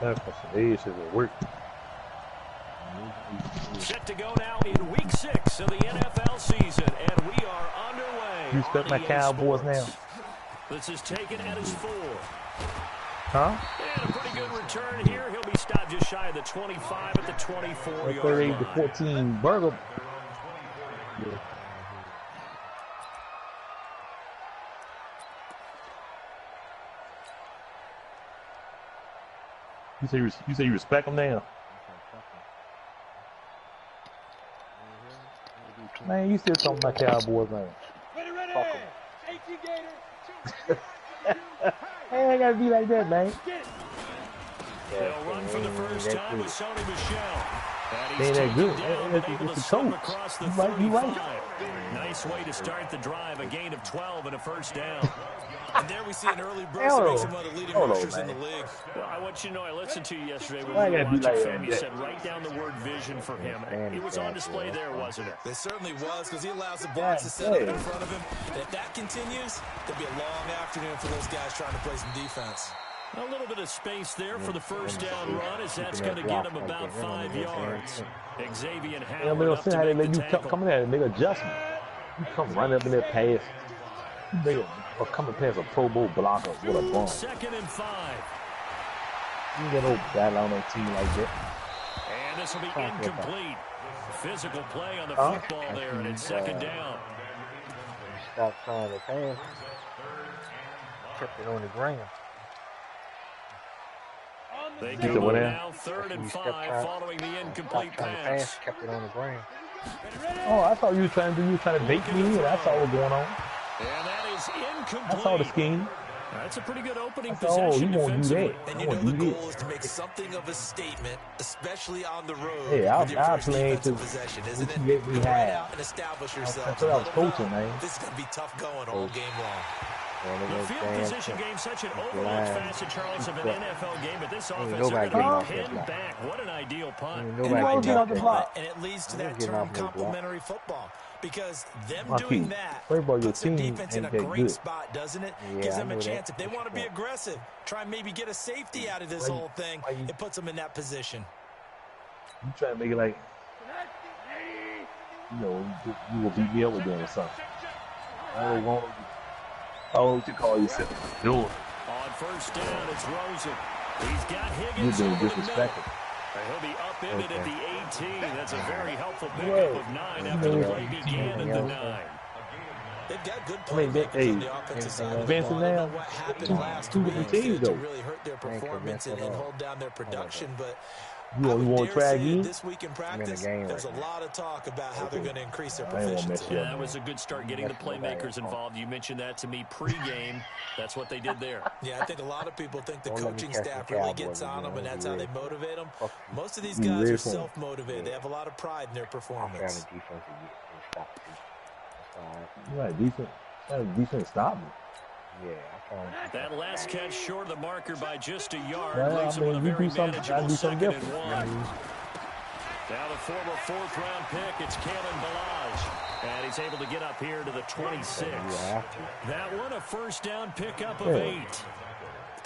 That's some age should work. Set to go now in week 6 of the NFL season, and we are underway. You expect my Cowboys now? This is taken at his 4. Huh? And a pretty good return here. He'll be stopped just shy of the 25 at the 24-yard line. 38-14 burger. Yeah. You say you respect them now? Man, you still talking about Cowboys, man. Fuck them. Hey, I gotta be like that, man. They'll run for the first time with Sony Michel. Ain't that good? It's the coach. You right. Nice way to start the drive. A gain of 12 and a first down. And there we see an early burst that makes him one of the leading rushers in the league. Well, I want you to know, I listened to you yesterday when we were watching film. You said write down the word vision for him. It was on display there, wasn't it? It certainly was, because he allows the blocks to set up in front of him. And if that continues, there'll be a long afternoon for those guys trying to play some defense. A little bit of space there for the first down run, as that's going to get him about 5 yards. Xavier Howard up to make the tackle. Come in there and make an adjustment. You come run up in there pass. Or coming past a Pro Bowl blocker with a bum. 2nd and 5. You get no battle on a team like that. And this will be incomplete. Physical play on the football there, and it's 2nd down. Stop trying to pass. Kept it on the ground. They go now 3rd and 5 following the incomplete pass. Kept it on the ground. Oh, I thought you were trying to bait me, and that's all was going on. And that is incomplete. I saw the scheme. That's a pretty good opening possession defensively. And you know the goal is to make something of a statement, especially on the road. Hey, with your I'll first play defensive to possession, isn't it? get me Go right high. out and establish yourself. That's what I was coaching, man. This is going to be tough going all game long. The field position game, such an overlooked facet, Charles, of an NFL game, but this offense is nobody going to getting pin back. What an ideal punt. Nobody getting off the block. And it leads to that term complementary football. Because them My doing key. that Your puts their team defense in a ain't that great good. spot, doesn't it? Yeah, Gives I them a know chance. that. If they want to be aggressive, try and maybe get a safety out of this whole thing, it puts them in that position. You trying to make it like, you will beat me up with them or something. I don't want what you call yourself. Do it. On first down, it's Rosen. He's got Higgins. You're being disrespectful. He'll be upended at the 18. That's a very helpful pickup of 9 after the play began at the 9. They've got good I mean, playmakers on the offensive side. advancing now. What happened last week different teams, though. to really hurt their performance and hold down their production, but You want to try again? this week in practice, there's a lot of talk about how they're going to increase their I ain't gonna mess proficiency. you up. Yeah, that was a good start getting the playmakers involved. You mentioned that to me pregame. That's what they did there. Yeah, I think a lot of people think the Don't let me coaching catch the staff really Cowboys gets on them, and that's how they motivate them. Fuck Most of these You guys ready are for 'em? self-motivated. They have a lot of pride in their I'm trying performance. to defense and stop it. That's all right. You got defense stop me. Yeah, I'm trying. That last catch short of the marker by just a yard Well, leaves I him with a mean, you very do something, I manageable do something 2nd and different. 1. Now the former 4th-round pick, it's Kalen Ballage. And he's able to get up here to the 26. That one, a first down pickup of 8.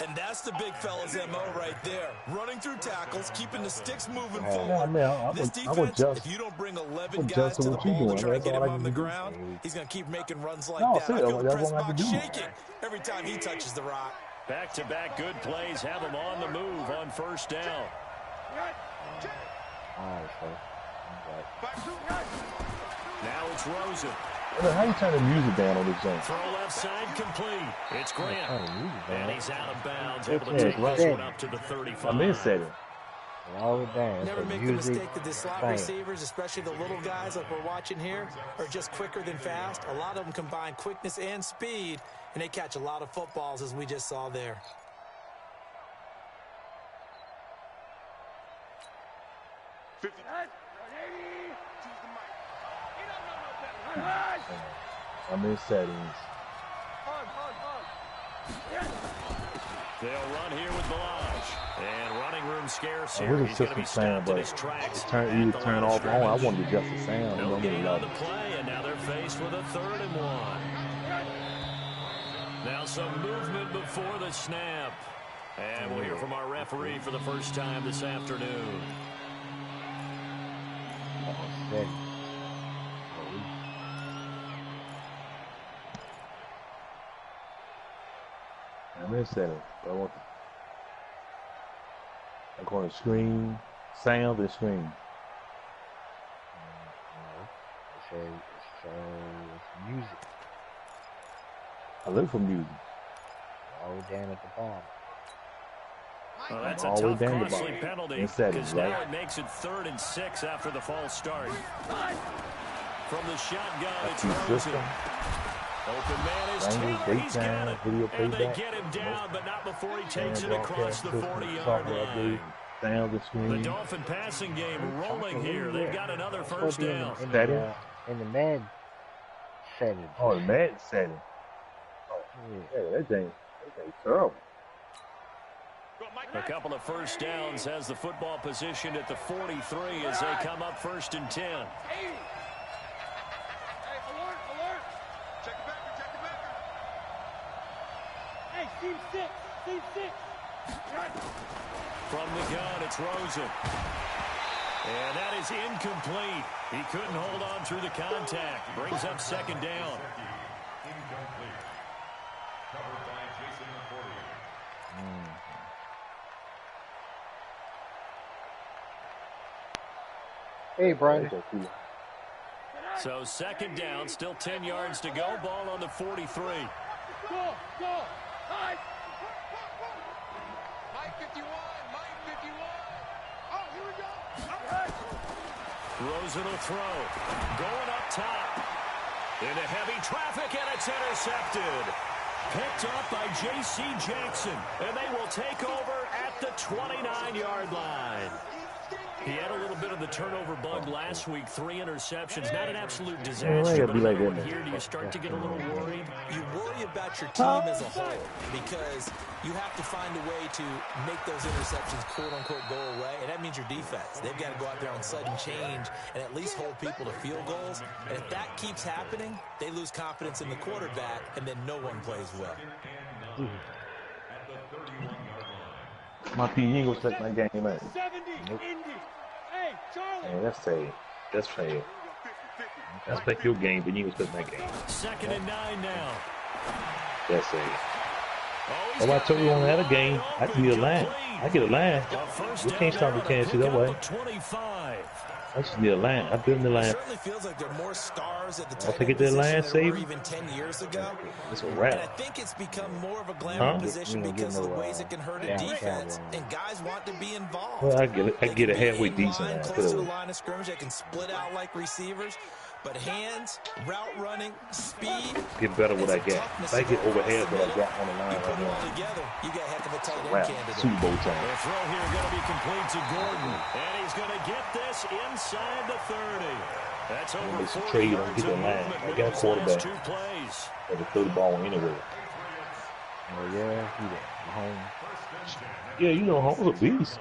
And that's the big fella's MO right there. Running through tackles, keeping the sticks moving Yeah, forward. I mean, This I would defense, just, if you don't bring 11 I'm guys just to the what you ball doing. to try and That's get all him I on can the do. ground, he's going to keep making runs like No, that. see, I feel the that's press what I have box to do. shaking every time he touches the rock. Back-to-back good plays have him on the move on first down. All right, so. Now it's Rosen. How you turn the music down on this joint? Throw left side complete. It's Grant. And he's out of bounds. Yeah, Able to take right. this one up to the 35. I'm in setting. All it down. Never make the music, mistake that the slot bam. receivers, especially the little guys like we're watching here, are just quicker than fast. A lot of them combine quickness and speed, and they catch a lot of footballs, as we just saw there. I'm in settings. They'll run here with Ballage. And running room scarce I here. really He's just going to be the sound, stopped in but his tracks. you turn off on. I wanted to adjust the sound. No Don't get gain it on the loud. play, and now they're faced with a 3rd and 1. Now some movement before the snap. And we'll hear from our referee for the first time this afternoon. I'm in setting. I'm going to screen, sound, and screen. It's music. I look for music. All the way down at the bottom. Well, that's a all the way tough, down the costly bottom. penalty In settings, because now right? it makes it 3rd and 6 after the false start. From the shotgun, it's Rosen. Open man is Taylor. He's got it. And they get him down, but not before he takes it across the 40-yard line. The Dolphin passing game rolling here. They've got another first down. In the Madden setting. Oh, the Madden setting. Oh, yeah, that thing terrible. A couple of first downs has the football position at the 43 as they come up 1st and 10. Team 6. From the gun, it's Rosen. And that is incomplete. He couldn't hold on through the contact. Brings up 2nd down. Hey, Brian. So 2nd down, still 10 yards to go. Ball on the 43. Go. Mike 51. Oh, here we go. Rosen will throw. Going up top. Into heavy traffic, and it's intercepted. Picked up by J.C. Jackson, and they will take over at the 29-yard line. He had a little bit of the turnover bug last week, 3 interceptions. Not an absolute disaster, but like here, do you start to get a little worried? You worry about your team as a whole because you have to find a way to make those interceptions quote-unquote go away, and that means your defense. They've got to go out there on sudden change and at least hold people to field goals, and if that keeps happening, they lose confidence in the quarterback, and then no one plays well. My P, you ain't gonna take my game, man. 70, Nope. Indy. Hey, Charlie. Man, that's fair. That's fair. I expect your game, but you ain't gonna take my game. 2nd and 9 now. That's fair. Oh, I told you when I had a game, I can get a line. I get a line. You can't stop the Kansas City that way. 25. I just need a line. I built the line. It certainly feels like there are more stars at the I'll tight take end it to the line, position than there were save. even 10 years ago. It's a And I wrap. think it's become more of a glamour position because of the ways it can hurt a yeah, defense, and guys want to be involved. Well, I get it. I get a halfway Line decent close line. to the line of scrimmage, they can split out like receivers, but hands, route running, speed, Get better what I and get. toughness If I get to go over across half the what I middle, got on the line you put right it all now. together, you got a heck of a tight end Wrap. candidate. Super Bowl time. The throw here going to be complete to Gordon, and he's going to get this inside the 30. That's over It's a 40 trade. yards Get the of line. movement I with got a those quarterback. last 2 plays. Or to throw the ball anywhere. Oh, yeah, he did. Home. Yeah, you know, Holmes a beast.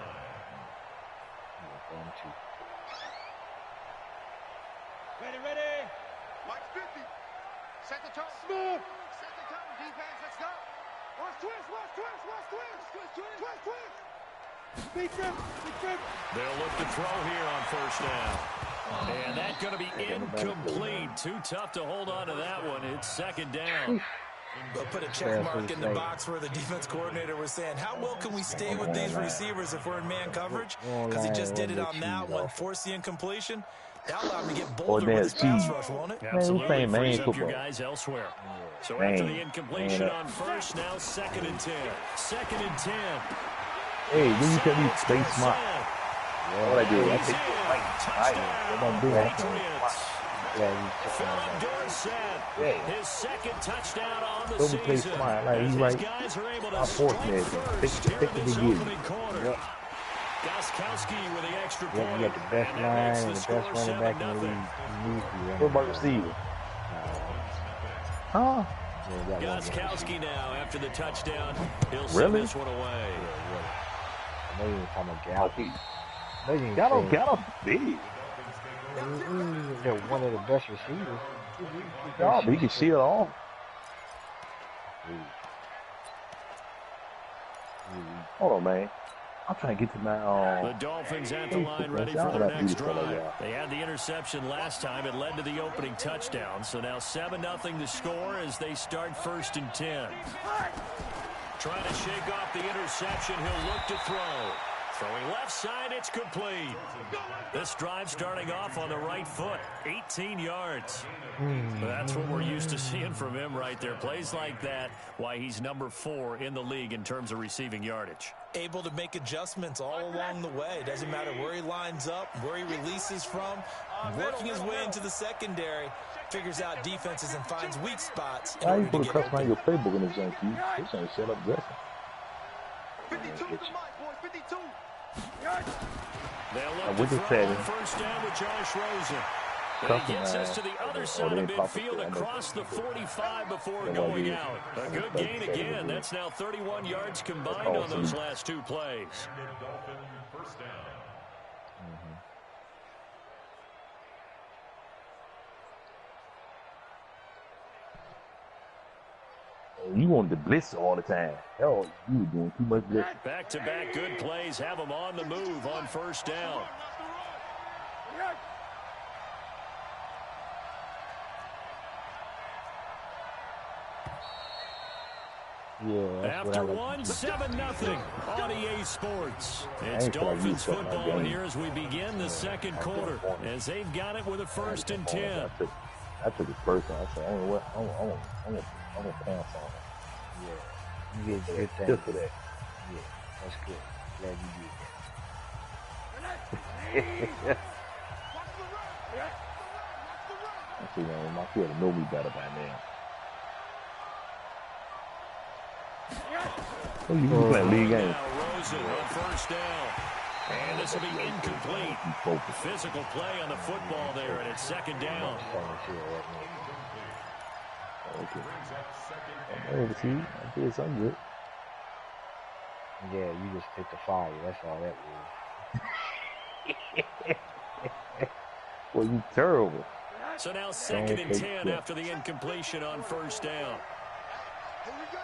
Ready. Mike 50. Set the tone. Smooth. Set the tone, defense. Let's go. Watch twist. Big trip. They'll look to throw here on 1st down. And that's going to be incomplete. Too tough to hold on to that one. It's 2nd down. They'll put a check mark in the box where the defense coordinator was saying, how well can we stay with these receivers if we're in man coverage? Because he just did it on that one, forced the incompletion. That allowed him to get bolder with his pass rush, won't it? Absolutely. playing man Frees up your football. guys elsewhere. So Man. after the incompletion on 1st, now 2nd and 10. 2nd and 10. Hey, when you tell me stay smart, what I do? I He's take in. it right. Touchdown, What I'm doing. Patriots. Philip Dorsett, Yeah. his 2nd touchdown on the Don't play season. smart. Like, As he's his right. guys are able to I'm strike fortunate. first Take here the in this beginning. opening quarter. Yep. Goskowski with the extra Yeah, point. you got the best And that makes line and the score best running back in the 7-0. league. You need to be running What about back. receiver? Huh? Yeah, you got one Goskowski now after the touchdown. He'll send Really? this one away. I know you ain't talking about Gallup. No, you ain't saying- Got him big. They're one of the best receivers. No, but he can shield off. Really. Hold on, man. I'm trying to get to my the Dolphins at the line ready for their next drive. They had the interception last time. It led to the opening touchdown. So now 7-0 to score as they start 1st and 10. Trying to shake off the interception. He'll look to throw. Throwing left side, it's complete. This drive starting off on the right foot, 18 yards. That's what we're used to seeing from him right there. Plays like that, why he's number 4 in the league in terms of receiving yardage. Able to make adjustments all along the way. Doesn't matter where he lines up, where he releases from. Working his way into the secondary, figures out defenses and finds weak spots. Why you put a customize your playbook in this junk? This ain't set up dressing. 52 to Mike, boys, 52. They'll look to throw on 1st down with Josh Rosen. But he gets us to the other side of midfield across the 45 before going out. A good gain again. That's now 31 yards combined on those last 2 plays. You wanted to blitz all the time. Hell, you were doing too much blitz. Back-to-back good plays have them on the move on 1st down. Yeah, after 7-0 on EA Sports. It's Dolphins football here as we begin the 2nd quarter, as they've got it with a 1st and 10. I took it first one. I said, I'm going to pass on it. Yeah, you did good thing. Just for that. Yeah, that's good. Glad you did that. I see, man, my kid know me better by now. Oh, you playing league game. Rosen on 1st down. And this will be incomplete. Physical play on the football there, and it's 2nd down. Okay. I'm able to see. I did something good. Yeah, you just picked the fire. That's all that was. Well, you terrible. So now 2nd and 10 after the incompletion on 1st down. Here we go.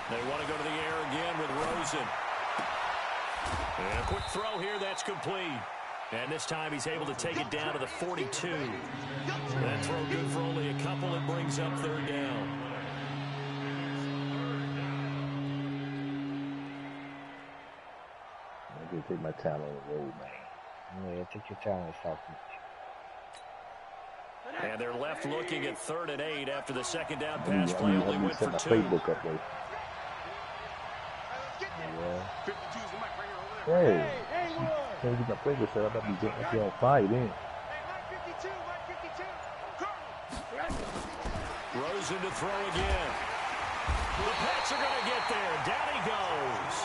They want to go to the air again with Rosen. And a quick throw here, that's complete. And this time he's able to take it down to the 42. That throw good for only a couple. It brings up 3rd down. I'm going to take my time on the road, man. Yeah, take your time and stop. And they're left looking at 3rd and 8 after the 2nd down pass play only went for 2. Playbook up there. Yeah. 52 is the mic right here. Hey, can't get my playbook set up. I'll be getting up here on fire then. Hey, Mike 52, Mike 52. Rosen to throw again. The Pats are going to get there. Down he goes.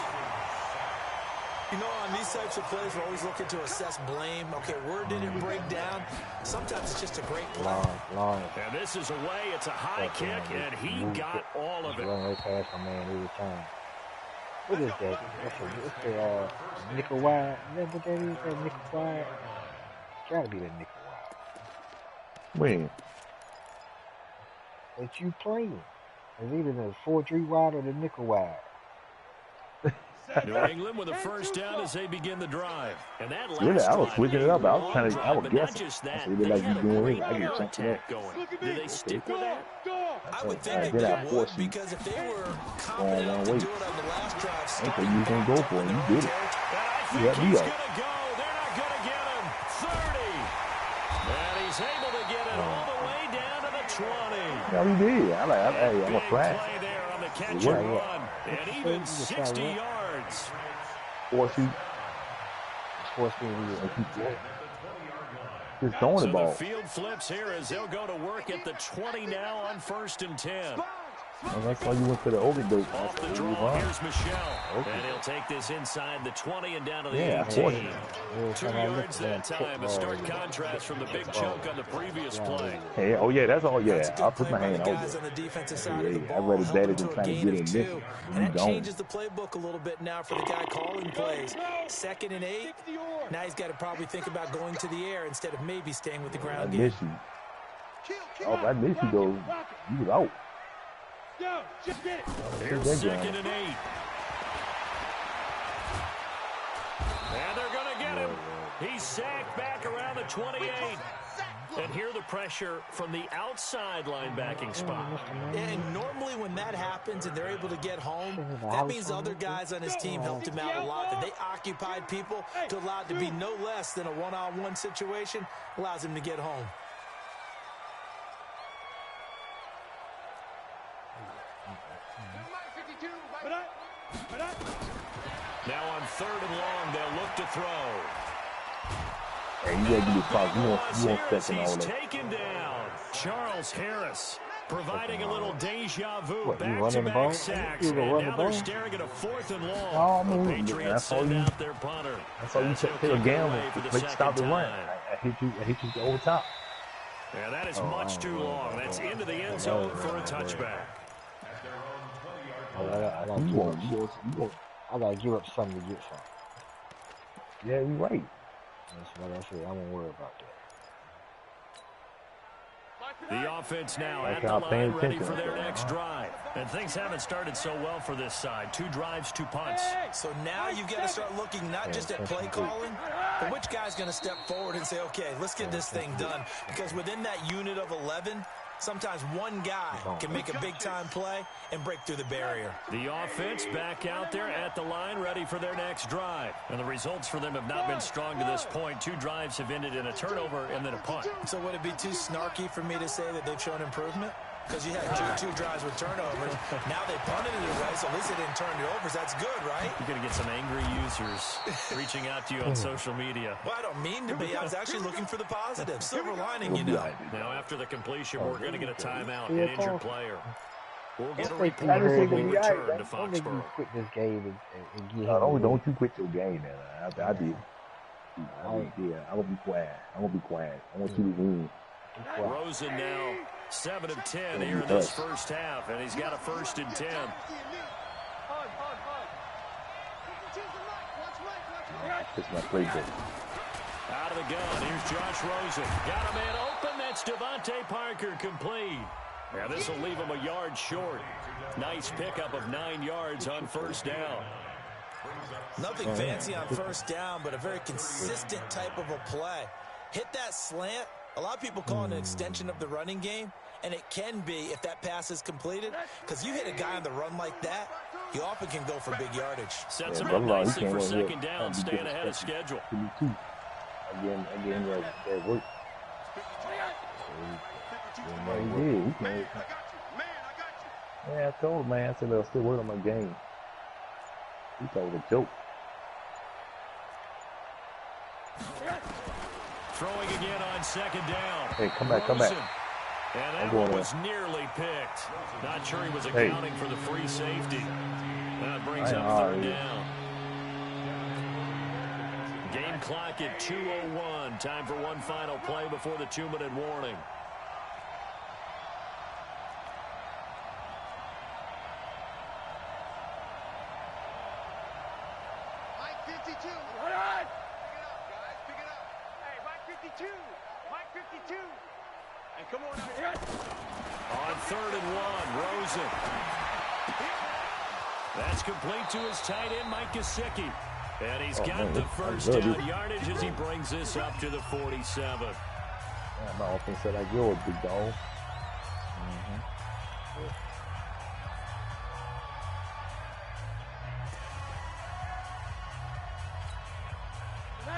You know, on these types of plays, we're always looking to assess blame. Okay, where did it break down? Sometimes it's just a great play. Long. And this is away. It's a high kick, and he got all of it. Run right past my man every time. What is that? That's a nickel wide. Is that what that is? That nickel wide? Gotta be that nickel wide. When? That you playing. It's either the 4-3 wide or the nickel wide. New England with a 1st down as they begin the drive. And that last really, I was switching it up. I was trying to, I was guessing. That, they like you doing it. I get something attack going. Did they stick with that? I would think they would, because if they were confident enough to do it on the last drive, starting you can go for it. You did it. You got me up. Go. They're not going to get him. 30. And he's able to get it all the way down to the 20. Yeah, he did. I'm a flag. Play there on the catch and run. And even 60 yards. 4 feet. 4 feet. Just throwing the ball. The field flips here as they'll go to work at the 20 now on 1st and 10. And that's why you went for the overdose. Off the draw, here's Michelle. Okay. And he'll take this inside the 20 and down to the 18. 2 yards that time. A stark contrast from the big chunk on the previous play. Hey, oh, yeah, that's all. Yeah, I'll put my hand over guys on the defensive side of the ball. I'd rather bet it than trying to get in this. And that changes the playbook a little bit now for the guy calling plays. 2nd and 8. Now he's got to probably think about going to the air instead of maybe staying with the ground game. Oh, I missed you though. You was out. Yo, just get it. Here's 2nd and 8. And they're going to get him. He's sacked back around the 28. And hear the pressure from the outside linebacking spot. And normally when that happens and they're able to get home, that means other guys on his team helped him out a lot. That they occupied people to allow it to be no less than a one-on-one situation, allows him to get home. Now on 3rd and long, they'll look to throw. Hey, you gotta give me pause. You want second all He's that. taken down. Charles Harris providing a little deja vu. What, you running the Back-to-back ball? sacks. You And gonna run the now they're ball? staring at a 4th and long. Oh, The man, Patriots that's all send you- out their punter. That's all you take a gamble. Stop the run. I hit you over top. Yeah, that is much too long. That's into the end zone for a touchback. I gotta You give up. won't. I gotta give up something to get something. Yeah, you're right. That's what I said. I won't worry about that. The offense now That's at the how I'm paying line, ready attention. for their next drive. And things haven't started so well for this side. 2 drives, 2 punts. So now you've got to start looking not just at play calling, but which guy's going to step forward and say, okay, let's get this thing done. Because within that unit of 11, sometimes one guy can make a big-time play and break through the barrier. The offense back out there at the line, ready for their next drive. And the results for them have not been strong to this point. 2 drives have ended in a turnover and then a punt. So would it be too snarky for me to say that they've shown improvement? Because you had two drives with turnovers. Now they punted it away, so at least they didn't turn it over. So that's good, right? You're going to get some angry users reaching out to you on social media. Well, I don't mean to be. I was actually looking for the positive. Silver lining, you know. Now, after the completion, we're going to get a timeout, an injured player. We'll get a report I just when think we we return to right. Don't make me Foxborough. quit this game and get No, him. don't you quit your game, man. I did. Yeah, I'm gonna be quiet. I want you to win. Rosen now 7 of 10 here in this first half, and he's got a 1st and 10. This is my playbook. Out of the gun, here's Josh Rosen. Got a man open, that's Devontae Parker, complete. Now this will leave him a yard short. Nice pickup of 9 yards on 1st down. Nothing fancy on 1st down, but a very consistent type of a play. Hit that slant. A lot of people call it an extension of the running game, and it can be if that pass is completed, because you hit a guy on the run like that, he often can go for big yardage. Sets him up nicely for 2nd down, staying ahead of schedule. Again, that work. Yeah, he did. He can't. Yeah, I told him, man. I said, I'll still work on my game. He thought it was a joke. Throwing again on 2nd down. Hey, come back. And that one was nearly picked. Not sure he was accounting for the free safety. That brings up 3rd down. Game clock at 2:01. Time for one final play before the 2-minute warning. Mike 52. All right. Pick it up. Hey, Mike 52. Mike 52. Hey, come on out here. On 3rd and 1, Rosen. That's complete to his tight end, Mike Gesicki. And he's got the 1st down yardage as he brings this up to the 47. Yeah, my offense said like yours, big dog.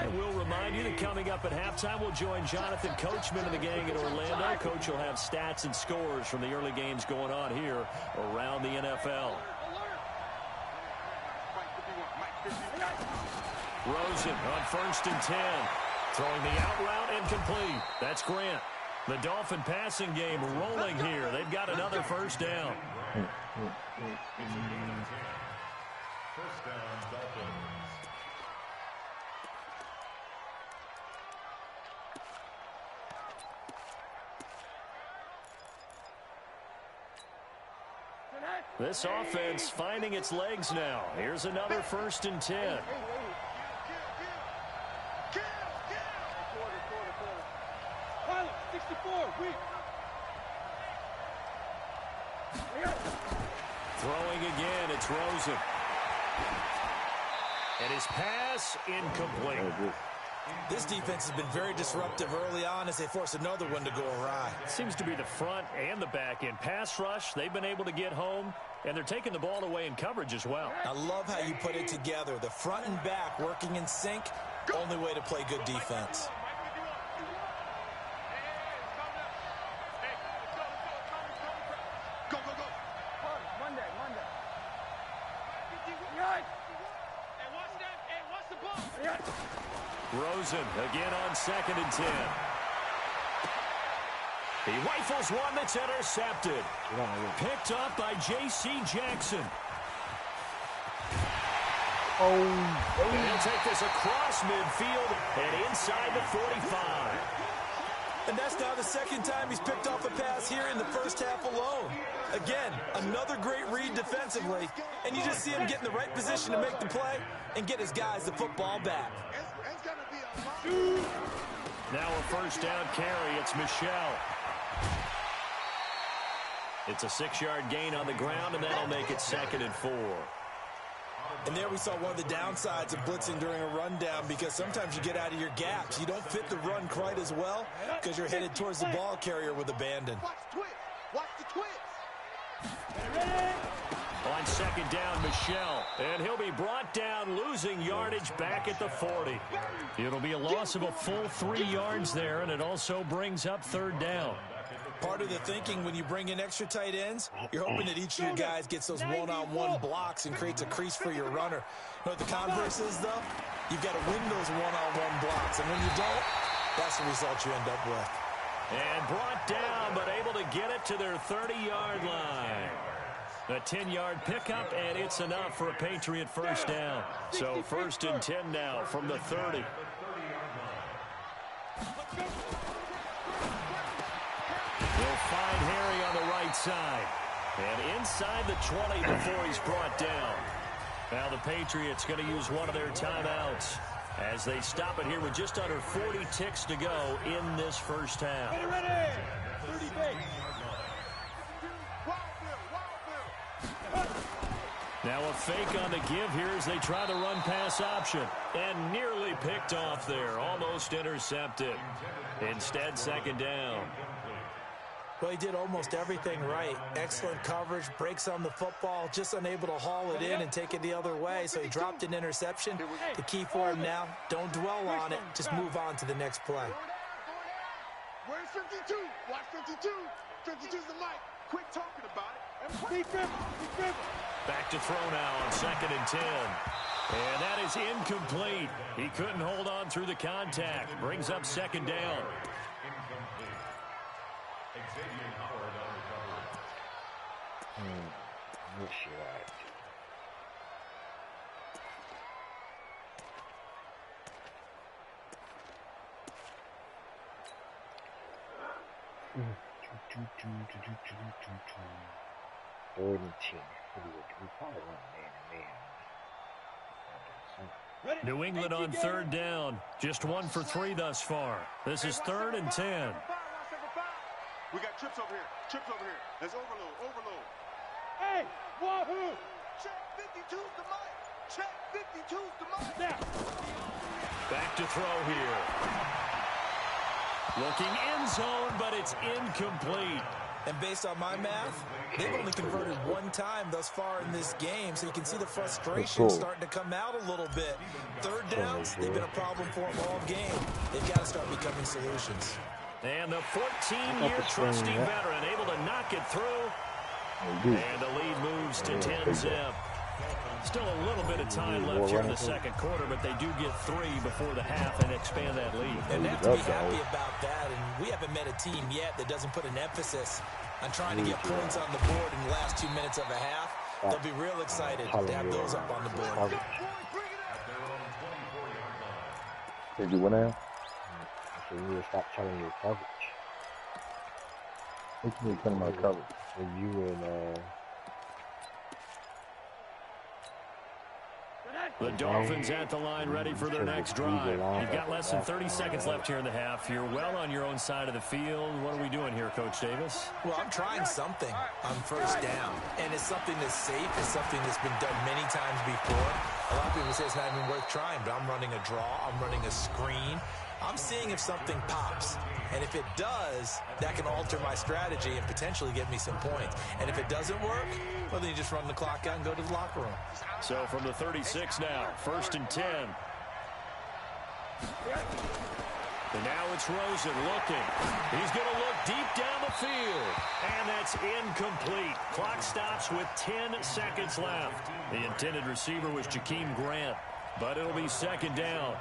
And we'll remind you that coming up at halftime, we'll join Jonathan Coachman and the gang in Orlando. Coach will have stats and scores from the early games going on here around the NFL. Rosen on 1st and 10. Throwing the out route incomplete. That's Grant. The Dolphin passing game rolling here. They've got another 1st down. This offense finding its legs now. Here's another 1st and 10. Pilot, 64, weak. Throwing again, it's Rosen. And his pass incomplete. This defense has been very disruptive early on as they force another one to go awry. Seems to be the front and the back end. Pass rush, they've been able to get home, and they're taking the ball away in coverage as well. I love how you put it together. The front and back working in sync, only way to play good defense. Go, go, go. Monday. Hey, watch that. Hey, watch the ball. Rosen again on 2nd and 10. He rifles one that's intercepted. Picked up by J.C. Jackson. And he'll take this across midfield and inside the 45. And that's now the second time he's picked off a pass here in the first half alone. Again, another great read defensively, and you just see him get in the right position to make the play and get his guys the football back. Now a first down carry. It's Michelle. It's a 6-yard gain on the ground, and that'll make it 2nd and 4. And there we saw one of the downsides of blitzing during a rundown, because sometimes you get out of your gaps. You don't fit the run quite as well because you're headed towards the ball carrier with abandon. Watch the twist. On 2nd down, Michelle. And he'll be brought down, losing yardage back at the 40. It'll be a loss of a full 3 yards there, and it also brings up 3rd down. Part of the thinking when you bring in extra tight ends, you're hoping that each of your guys gets those one-on-one blocks and creates a crease for your runner. You know what the converse is, though? You've got to win those one-on-one blocks, and when you don't, that's the result you end up with. And brought down, but able to get it to their 30-yard line. A 10-yard pickup, and it's enough for a Patriot first down. So 1st and 10 now from the 30. He'll find Harry on the right side. And inside the 20 before he's brought down. Now the Patriots going to use one of their timeouts as they stop it here with just under 40 ticks to go in this first half. Ready. 30 base. Now a fake on the give here as they try the run-pass option. And nearly picked off there. Almost intercepted. Instead, 2nd down. Well, he did almost everything right. Excellent coverage, breaks on the football, just unable to haul it in and take it the other way. So he dropped an interception. The key for him now, don't dwell on it. Just move on to the next play. Where's 52? Watch 52. 52's the mic. Quit talking about it. Defense. Back to throw now on 2nd and 10. And that is incomplete. He couldn't hold on through the contact. Brings up 2nd down. What's she like? Third and 10. We probably run man. New England on 3rd down. Just 1 for 3 thus far. This is 3rd and 10. We got trips over here. Let's overload. Hey, wahoo! Check 52's the mic. Check 52's the mic. Now. Back to throw here. Looking end zone, but it's incomplete. And based on my math, they've only converted 1 time thus far in this game, so you can see the frustration starting to come out a little bit. 3rd downs, they've been a problem for them all game. They've got to start becoming solutions. And the 14-year trusty veteran able to knock it through. And the lead moves to 10-zip. Still a little bit of time left here in the 2nd quarter, but they do get 3 before the half and expand that lead. And they have to be happy about that, and we haven't met a team yet that doesn't put an emphasis on trying to get points on the board in the last 2 minutes of a half. They'll be real excited to have those up on the board. Did you win now? So you need to stop telling your coverage. What you need to tell my coverage? So you and The Dolphins at the line ready for their next drive. You've got less than 30 seconds left here in the half. You're well on your own side of the field. What are we doing here, Coach Davis? Well, I'm trying something on first down, and it's something that's safe. It's something that's been done many times before. A lot of people say it's not even worth trying, but I'm running a draw. I'm running a screen. I'm seeing if something pops. And if it does, that can alter my strategy and potentially get me some points. And if it doesn't work, well, then you just run the clock out and go to the locker room. So from the 36 now, 1st and 10. And now it's Rosen looking. He's going to look deep down the field. And that's incomplete. Clock stops with 10 seconds left. The intended receiver was Jakeem Grant. But it'll be 2nd down.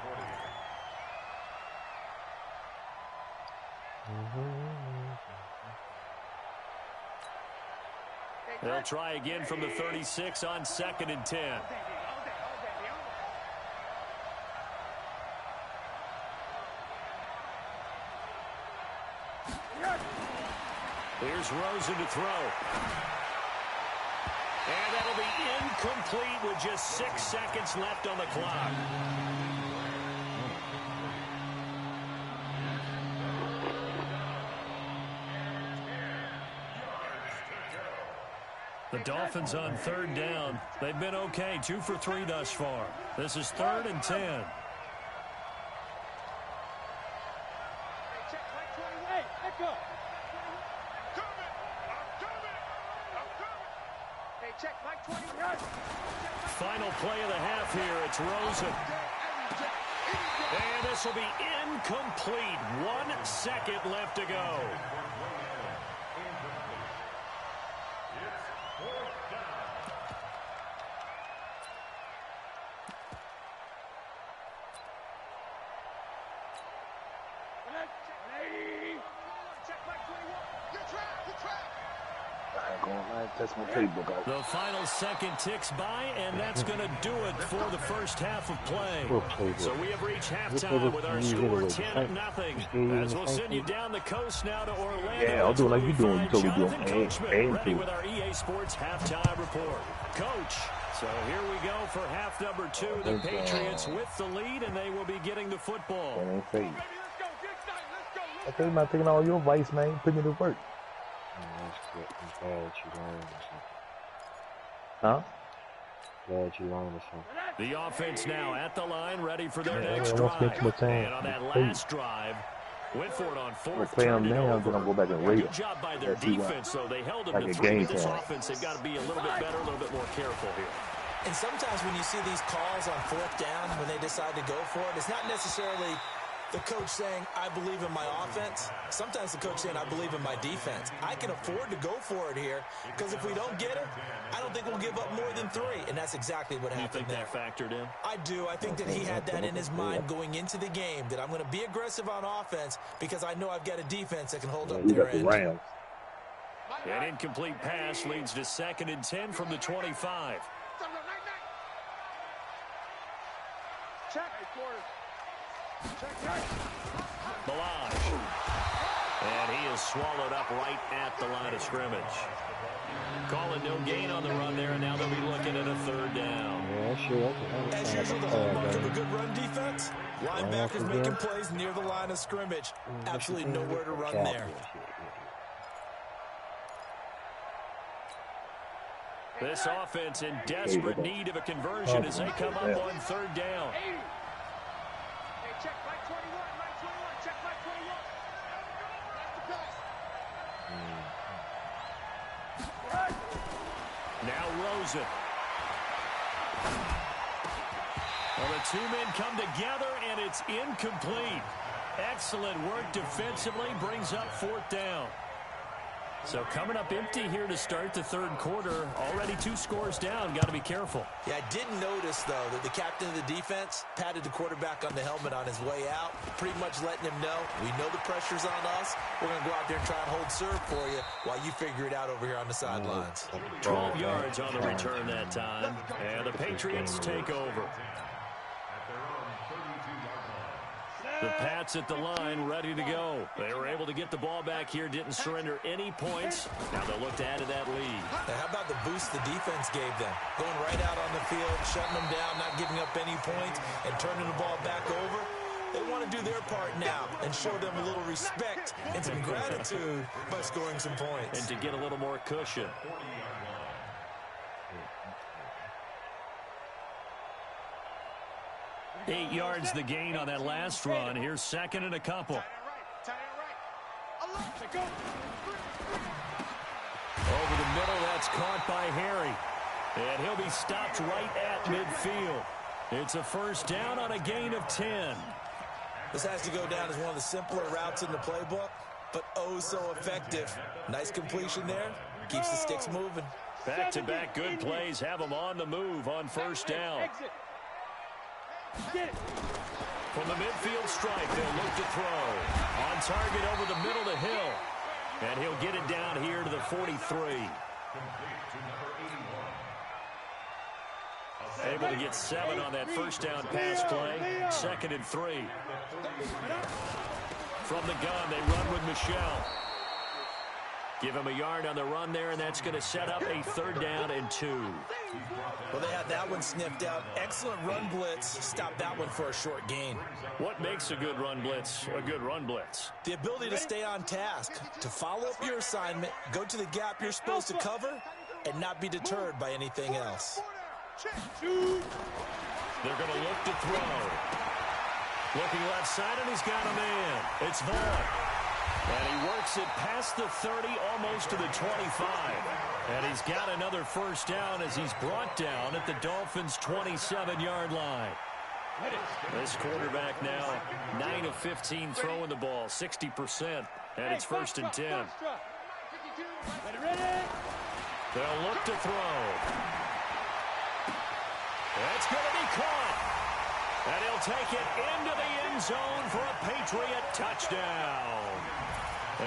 They'll try again from the 36 on 2nd and 10. Here's Rosen to throw. And that'll be incomplete with just 6 seconds left on the clock. The Dolphins on 3rd down. They've been okay, 2 for 3 thus far. This is 3rd and 10. Hey, let go. Hey, check Mike 21. Final play of the half here. It's Rosen. And this will be incomplete. 1 second left to go. That's my playbook. The final second ticks by, and that's going to do it for the first half of play. So we have reached halftime with our score 10-0. As we'll send you down the coast now to Orlando. Yeah, I'll do it like you doing. You told me Jonathan doing. Coachman ready with our EA Sports halftime report. Coach, so here we go for half number 2. The Patriots with the lead, and they will be getting the football. I tell you about taking all your advice, man. Putting it to work. I'm glad you learned something. Huh? Glad you learned something. The offense now at the line, ready for their next drive. And on that last drive, went for it on 4th. Play them now, then I'll go back and rate Good job by their defense, though. They held them to 3. This offense, they've got to be a little bit better, a little bit more careful here. And sometimes when you see these calls on 4th down, when they decide to go for it, it's not necessarily the coach saying, I believe in my offense. Sometimes the coach saying, I believe in my defense. I can afford to go for it here because if we don't get it, I don't think we'll give up more than 3. And that's exactly what happened there. You think that factored in? I do. I think that he had that in his mind going into the game, that I'm going to be aggressive on offense because I know I've got a defense that can hold up their end. An incomplete pass leads to 2nd and 10 from the 25. Check. Balaj. And he is swallowed up right at the line of scrimmage. Calling no gain on the run there, and now they'll be looking at a 3rd down. Yeah, sure. As usual, the hallmark of a good run defense, linebackers making plays near the line of scrimmage. Absolutely nowhere to run there. This offense in desperate need of a conversion as they come up on 3rd down. Check Mike 21, check Mike 21. That's the pass. Now Rosen. Well, the 2 men come together, and it's incomplete. Excellent work defensively, brings up 4th down. So coming up empty here to start the 3rd quarter. Already 2 scores down. Got to be careful. Yeah, I did notice, though, that the captain of the defense patted the quarterback on the helmet on his way out, pretty much letting him know, we know the pressure's on us. We're going to go out there and try and hold serve for you while you figure it out over here on the sidelines. 12 yards on the return that time. And the Patriots take over. The Pats at the line, ready to go. They were able to get the ball back here, didn't surrender any points. Now they'll look to add to that lead. Now, how about the boost the defense gave them? Going right out on the field, shutting them down, not giving up any points, and turning the ball back over. They want to do their part now and show them a little respect and some gratitude by scoring some points. And to get a little more cushion. 8 yards the gain on that last run. Here's second and a couple. Over the middle, that's caught by Harry. And he'll be stopped right at midfield. It's a first down on a gain of 10. This has to go down as one of the simpler routes in the playbook, but oh so effective. Nice completion there. Keeps the sticks moving. Back-to-back good plays have them on the move on first down. From the midfield stripe, they'll look to throw. On target over the middle to Hill. And he'll get it down here to the 43. Able to get 7 on that first down pass play. 2nd and 3. From the gun, they run with Michelle. Give him a yard on the run there, and that's going to set up a 3rd down and 2. Well, they had that one sniffed out. Excellent run blitz. Stop that one for a short gain. What makes a good run blitz a good run blitz? The ability to stay on task, to follow up your assignment, go to the gap you're supposed to cover, and not be deterred by anything else. They're going to look to throw. Looking left side, and he's got a man. It's Vaughn. And he works it past the 30, almost to the 25. And he's got another first down as he's brought down at the Dolphins' 27-yard line. This quarterback now 9 of 15 throwing the ball, 60%. And it's 1st and 10. They'll look to throw. That's going to be caught. And he'll take it into the end zone for a Patriot touchdown.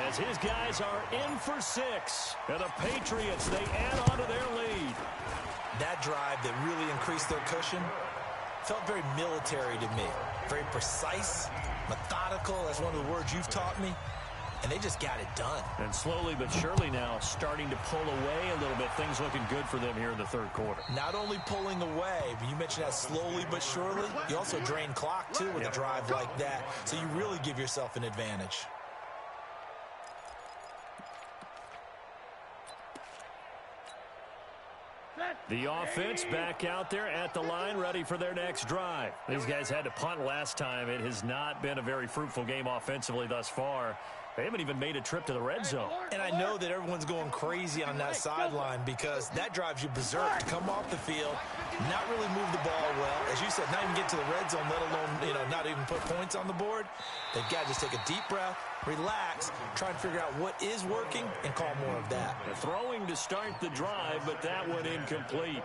As his guys are in for 6. And the Patriots, they add on to their lead. That drive that really increased their cushion felt very military to me. Very precise, methodical. That's one of the words you've taught me. And they just got it done. And slowly but surely now starting to pull away a little bit. Things looking good for them here in the 3rd quarter. Not only pulling away, but you mentioned that slowly but surely. You also drain clock, too, with a drive like that. So you really give yourself an advantage. The offense back out there at the line, ready for their next drive. These guys had to punt last time. It has not been a very fruitful game offensively thus far. They haven't even made a trip to the red zone. And I know that everyone's going crazy on that sideline because that drives you berserk to come off the field, not really move the ball well. As you said, not even get to the red zone, let alone, not even put points on the board. They've got to just take a deep breath, relax, try and figure out what is working, and call more of that. They're throwing to start the drive, but that one incomplete.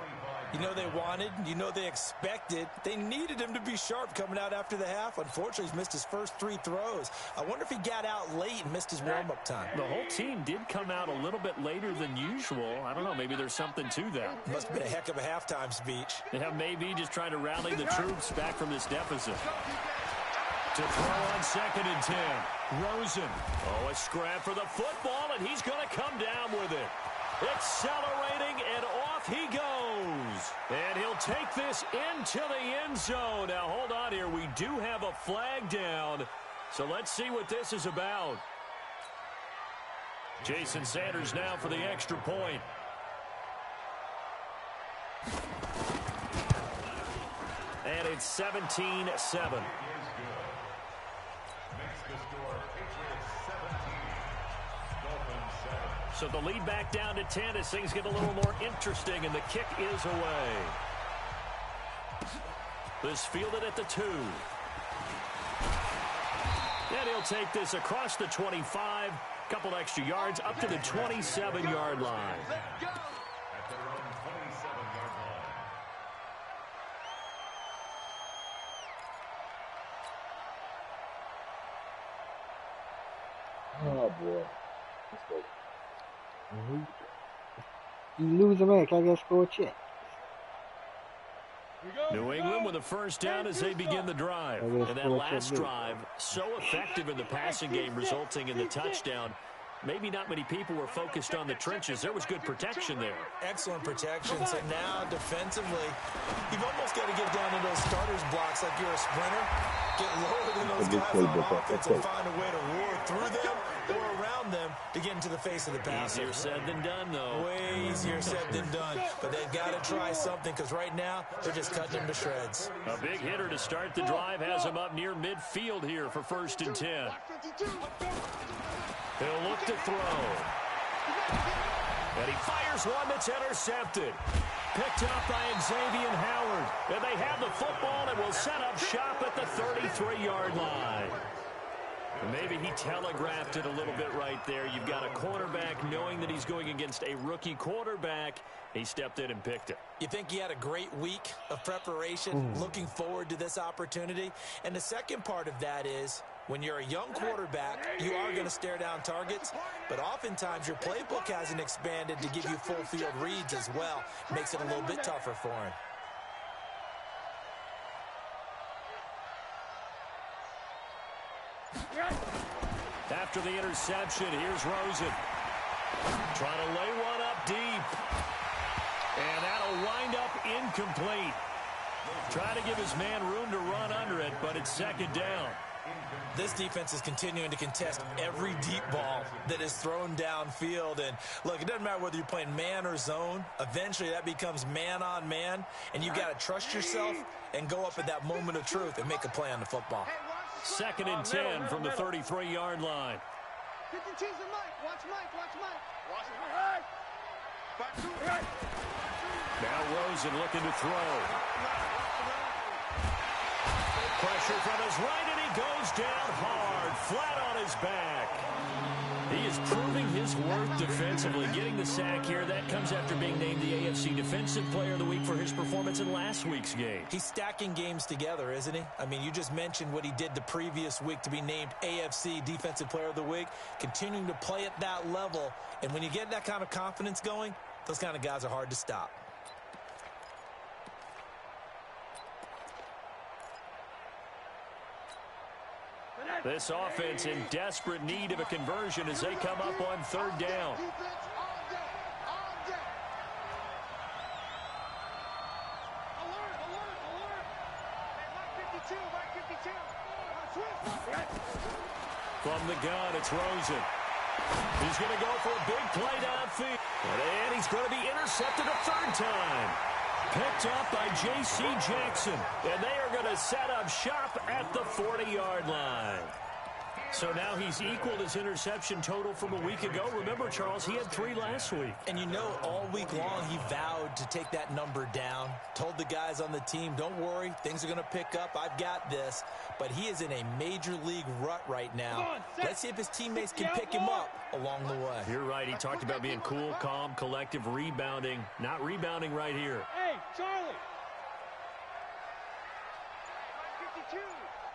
You know they wanted, you know they expected. They needed him to be sharp coming out after the half. Unfortunately, he's missed his first 3 throws. I wonder if he got out late and missed his warm-up time. The whole team did come out a little bit later than usual. I don't know, maybe there's something to that. Must have been a heck of a halftime speech. Yeah, maybe just trying to rally the troops back from this deficit. To throw on 2nd and 10. Rosen. Oh, a scrap for the football, and he's going to come down with it. Accelerating, and off he goes. And he'll take this into the end zone. Now, hold on here. We do have a flag down. So let's see what this is about. Jason Sanders now for the extra point. And it's 17-7. So the lead back down to 10 as things get a little more interesting, and the kick is away. This fielded at the 2. And he'll take this across the 25, couple extra yards, up to the 27-yard line. Oh, boy. Let's go. You lose a man, can I get a score check? New England with a first down as they begin the drive. And that last drive, so effective in the passing game, resulting in the touchdown. Maybe not many people were focused on the trenches. There was good protection there. Excellent protection. So now, defensively, you've almost got to get down to those starters blocks like you're a sprinter. Get lower than those guys on offense and find a way to roar through them or around them to get into the face of the passer. Easier said than done, though. Way easier said than done. But they've got to try something because right now, they're just cutting them to shreds. A big hitter to start the drive has him up near midfield here for 1st and 10. He'll look to throw. And he fires one that's intercepted. Picked up by Xavier Howard. And they have the football and will set up shop at the 33-yard line. Maybe he telegraphed it a little bit right there. You've got a quarterback knowing that he's going against a rookie quarterback. He stepped in and picked it. You think he had a great week of preparation, looking forward to this opportunity? And the second part of that is, when you're a young quarterback, you are going to stare down targets, but oftentimes your playbook hasn't expanded to give you full field reads as well. Makes it a little bit tougher for him. After the interception, here's Rosen. Trying to lay one up deep. And that'll wind up incomplete. Trying to give his man room to run under it, but it's 2nd down. This defense is continuing to contest every deep ball that is thrown downfield. And, look, it doesn't matter whether you're playing man or zone. Eventually, that becomes man-on-man, and you've got to trust yourself and go up at that moment of truth and make a play on the football. 2nd and 10 from the 33-yard line. 52's a Mike. Watch Mike. Watch Mike. Watch Mike. Now Rosen looking to throw. Pressure from his right, and he goes down hard, flat on his back. He is proving his worth defensively, getting the sack here. That comes after being named the AFC Defensive Player of the Week for his performance in last week's game. He's stacking games together, isn't he? I mean, you just mentioned what he did the previous week to be named AFC Defensive Player of the Week, continuing to play at that level. And when you get that kind of confidence going, those kind of guys are hard to stop. This offense in desperate need of a conversion as they come up on 3rd down. From the gun, it's Rosen. He's going to go for a big play downfield. And he's going to be intercepted a 3rd time. Picked up by J.C. Jackson. And they are going to set up shop at the 40-yard line. So now he's equaled his interception total from a week ago. Remember, Charles, he had 3 last week. And you know, all week long he vowed to take that number down. Told the guys on the team, don't worry, things are going to pick up. I've got this. But he is in a major league rut right now. Let's see if his teammates can pick him up along the way. You're right. He talked about being cool, calm, collective, rebounding. Not rebounding right here. Hey, Charlie.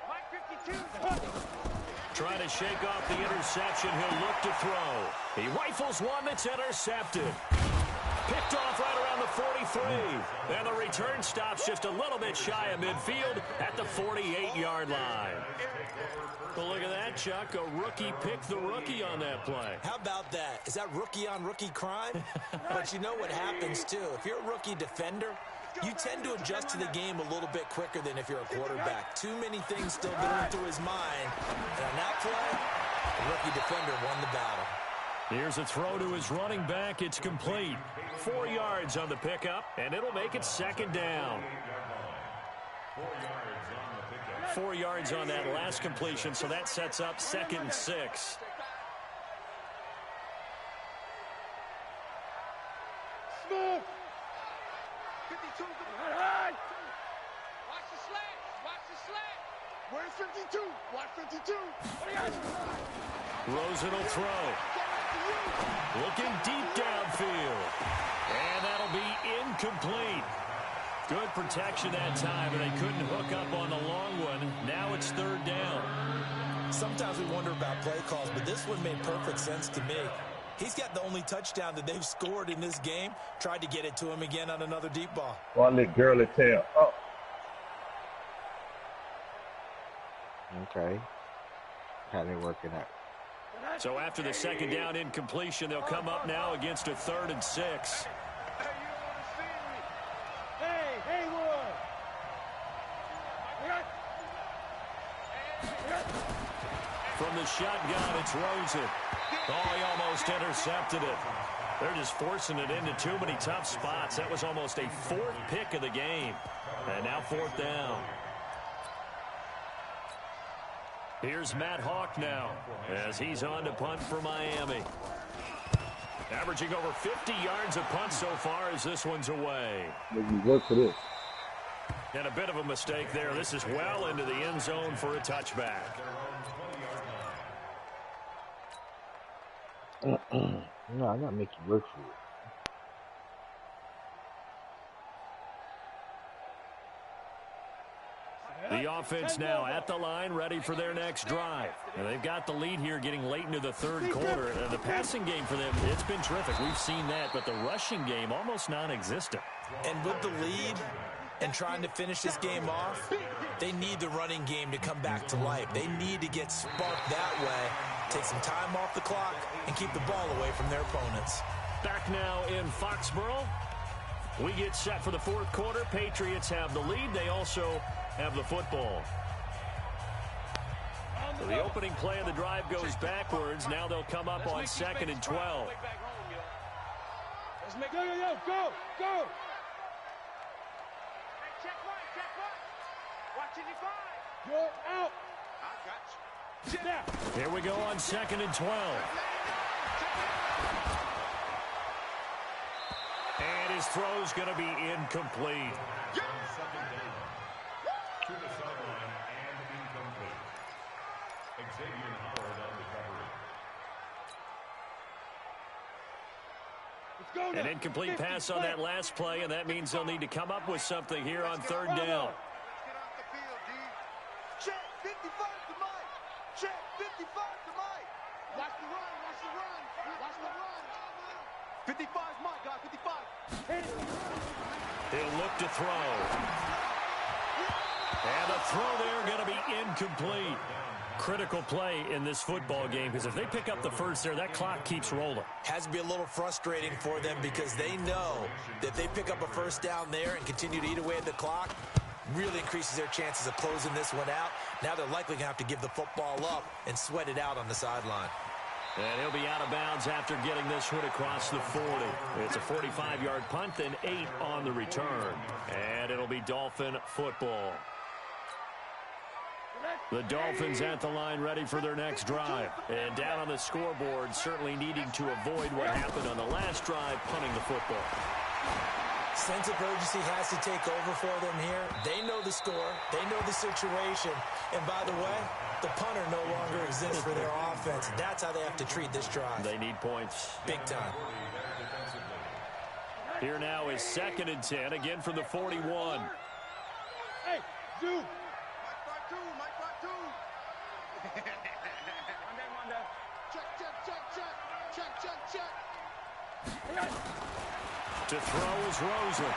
Mike 52. Trying to shake off the interception. He'll look to throw. He rifles one that's intercepted. Picked off right around the 43. And the return stops just a little bit shy of midfield at the 48-yard line. Well, look at that, Chuck. A rookie picked the rookie on that play. How about that? Is that rookie-on-rookie crime? But you know what happens, too. If you're a rookie defender, you tend to adjust to the game a little bit quicker than if you're a quarterback. Too many things still going through his mind. And on that play, the rookie defender won the battle. Here's a throw to his running back. It's complete. 4 yards on the pickup, and it'll make it 2nd down. 4 yards on that last completion, so that sets up 2nd and 6. Smooth. 52. Watch the slant. Watch the slant. Where's 52? Watch 52. What do you got? Rosen will throw. Looking deep downfield. And that'll be incomplete. Good protection that time, and they couldn't hook up on the long one. Now it's 3rd down. Sometimes we wonder about play calls, but this one made perfect sense to me. He's got the only touchdown that they've scored in this game. Tried to get it to him again on another deep ball. Well, I let Gurley tell. Oh. Okay. How they working out. So after the second down incompletion, they'll come up now against a 3rd and 6. Hey, you don't want to see me. Hey, Haywood. From the shotgun, it's Rosen. Oh, he almost intercepted it. They're just forcing it into too many tough spots. That was almost a 4th pick of the game. And now 4th down. Here's Matt Hawk now as he's on to punt for Miami. Averaging over 50 yards a punt so far as this one's away. You work for this. And a bit of a mistake there. This is well into the end zone for a touchback. No, I'm not making you work for it. The offense now at the line, ready for their next drive. And they've got the lead here getting late into the 3rd quarter. The passing game for them, it's been terrific. We've seen that, but the rushing game almost non-existent. And with the lead and trying to finish this game off, they need the running game to come back to life. They need to get sparked that way, take some time off the clock, and keep the ball away from their opponents. Back now in Foxborough. We get set for the 4th quarter. Patriots have the lead. They also have the football. So the opening play of the drive goes backwards. Now they'll come up on 2nd and 12. Let's make go. Hey, check one. Watch it, Go out. I got you. Now. Here we go on 2nd and 12. And his throw's going to be incomplete. To the sideline and incomplete. Xavier Howard on the coverage. An incomplete pass on that last play, and that means they'll need to come up with something here on 3rd down. Get off the field, D. Check 55 to Mike. Check 55 to Mike. Watch the run. 55's Mike, guys. 55. He'll look to throw. And the throw there going to be incomplete. Critical play in this football game, because if they pick up the first there, that clock keeps rolling. Has to be a little frustrating for them because they know that if they pick up a 1st down there and continue to eat away at the clock, really increases their chances of closing this one out. Now they're likely going to have to give the football up and sweat it out on the sideline. And he'll be out of bounds after getting this one across the 40. It's a 45-yard punt, then 8 on the return. And it'll be Dolphin football. The Dolphins at the line ready for their next drive. And down on the scoreboard, certainly needing to avoid what happened on the last drive, punting the football. Sense of urgency has to take over for them here. They know the score. They know the situation. And by the way, the punter no longer exists for their offense. That's how they have to treat this drive. They need points. Big time. Here now is 2nd and 10, again from the 41. Hey, Zoo. Check. To throw is Rosen.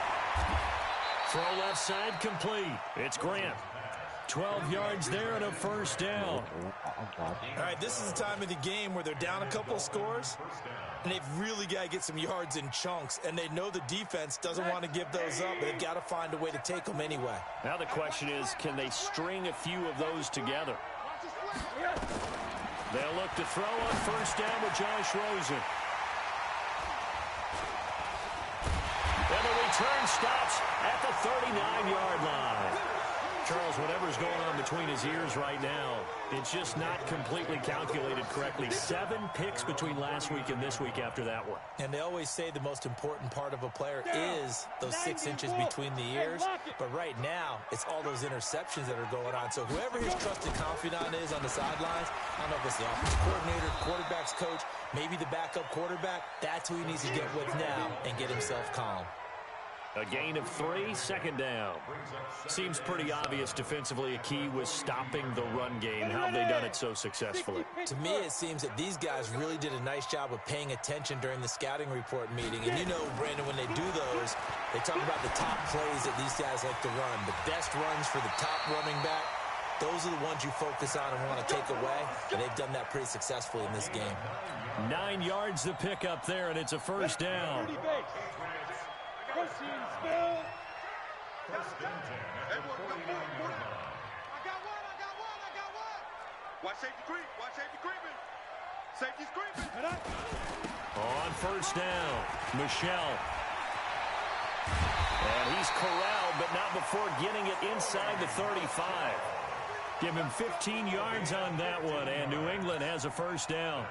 Throw left side complete. It's Grant. 12 yards there and a 1st down. All right, this is the time of the game where they're down a couple of scores, and they've really got to get some yards in chunks, and they know the defense doesn't want to give those up, but they've got to find a way to take them anyway. Now the question is, can they string a few of those together? They'll look to throw on 1st down with Josh Rosen. And the return stops at the 39-yard line. Charles, whatever's going on between his ears right now, it's just not completely calculated correctly. 7 picks between last week and this week after that one. And they always say the most important part of a player is those 6 inches between the ears. But right now, it's all those interceptions that are going on. So whoever his trusted confidant is on the sidelines, I don't know if it's the offensive coordinator, quarterback's coach, maybe the backup quarterback, that's who he needs to get with now and get himself calm. A gain of 3, 2nd down. Seems pretty obvious defensively a key was stopping the run game. How have they done it so successfully? To me, it seems that these guys really did a nice job of paying attention during the scouting report meeting. And you know, Brandon, when they do those, they talk about the top plays that these guys like to run. The best runs for the top running back. those are the ones you focus on and want to take away, and they've done that pretty successfully in this game. 9 yards to pick up there, and it's a first down. Watch safety creep. Watch safety creeping. Safety's creeping. On first down, Michelle. And he's corralled, but not before getting it inside the 35. Give him 15 yards on that one, and New England has a first down.